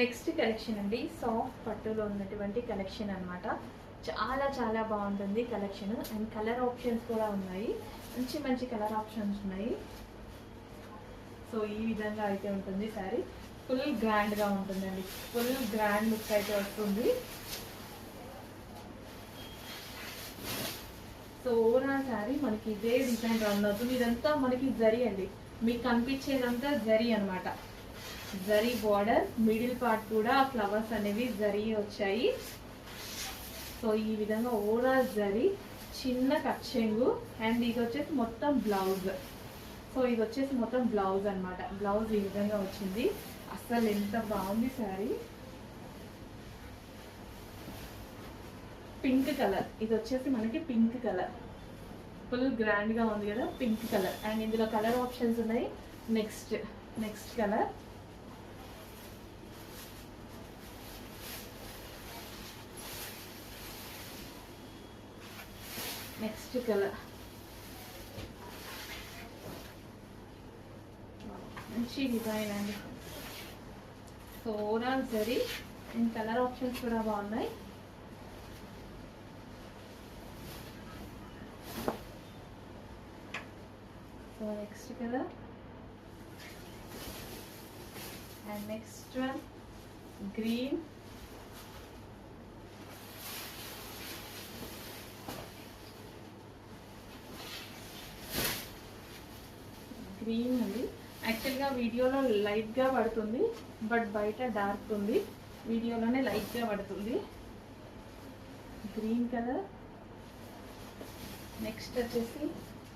Next collection అండి, soft పట్టులో ఉన్నటువంటి కలెక్షన్ అనమాట. చాలా చాలా బాగుంటుంది కలెక్షన్. అండ్ కలర్ ఆప్షన్స్ కూడా ఉన్నాయి, మంచి మంచి కలర్ ఆప్షన్స్ ఉన్నాయి. సో ఈ విధంగా అయితే ఉంటుంది శారీ. ఫుల్ గ్రాండ్గా ఉంటుందండి, ఫుల్ గ్రాండ్ లుక్ అయితే వస్తుంది. సో ఓవరాల్ శారీ మనకి ఇదే డిజైన్ రన్ అవుతుంది. ఇదంతా మనకి జరీ అండి, మీకు కనిపించేదంతా జరీ అనమాట. జరీ బార్డర్, మిడిల్ పార్ట్ కూడా ఫ్లవర్స్ అనేవి జరీ వచ్చాయి. సో ఈ విధంగా ఓవరాల్ జరీ, చిన్న కచ్చెంగు. అండ్ ఇది వచ్చేసి మొత్తం బ్లౌజ్. సో ఇది వచ్చేసి మొత్తం బ్లౌజ్ అనమాట. బ్లౌజ్ ఈ విధంగా వచ్చింది. అసలు ఎంత బాగుంది శారీ. పింక్ కలర్, ఇది వచ్చేసి మనకి పింక్ కలర్. ఫుల్ గ్రాండ్గా ఉంది కదా, పింక్ కలర్. అండ్ ఇందులో కలర్ ఆప్షన్స్ ఉన్నాయి. Next colour, next colour. మంచి డిజైన్ అండి. So overall zari and colour options కూడా బాగున్నాయి. So next colour and next one green. Green అండి. యాక్చువల్గా వీడియోలో లైట్గా పడుతుంది, బట్ బయట డార్క్ ఉంది. వీడియోలోనే లైట్గా పడుతుంది. Green colour. నెక్స్ట్ వచ్చేసి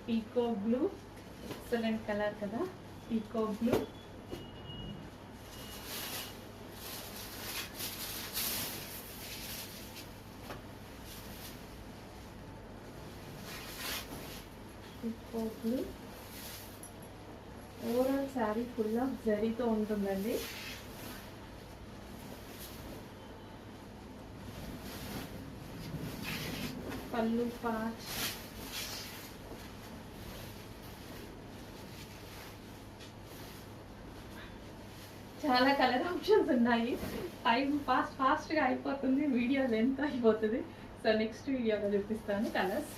పీకో బ్లూ. ఎక్సలెంట్ కలర్ కదా, peacock blue. Peacock blue. Overall sari full of జరీతో ఉంటుందండి. పళ్ళు పార్ట్, చాలా కలర్ ఆప్షన్స్ ఉన్నాయి. టైం ఫాస్ట్గా అయిపోతుంది, వీడియో లెంత్ అయిపోతుంది. సో నెక్స్ట్ వీడియోలో చూపిస్తాను కలర్స్.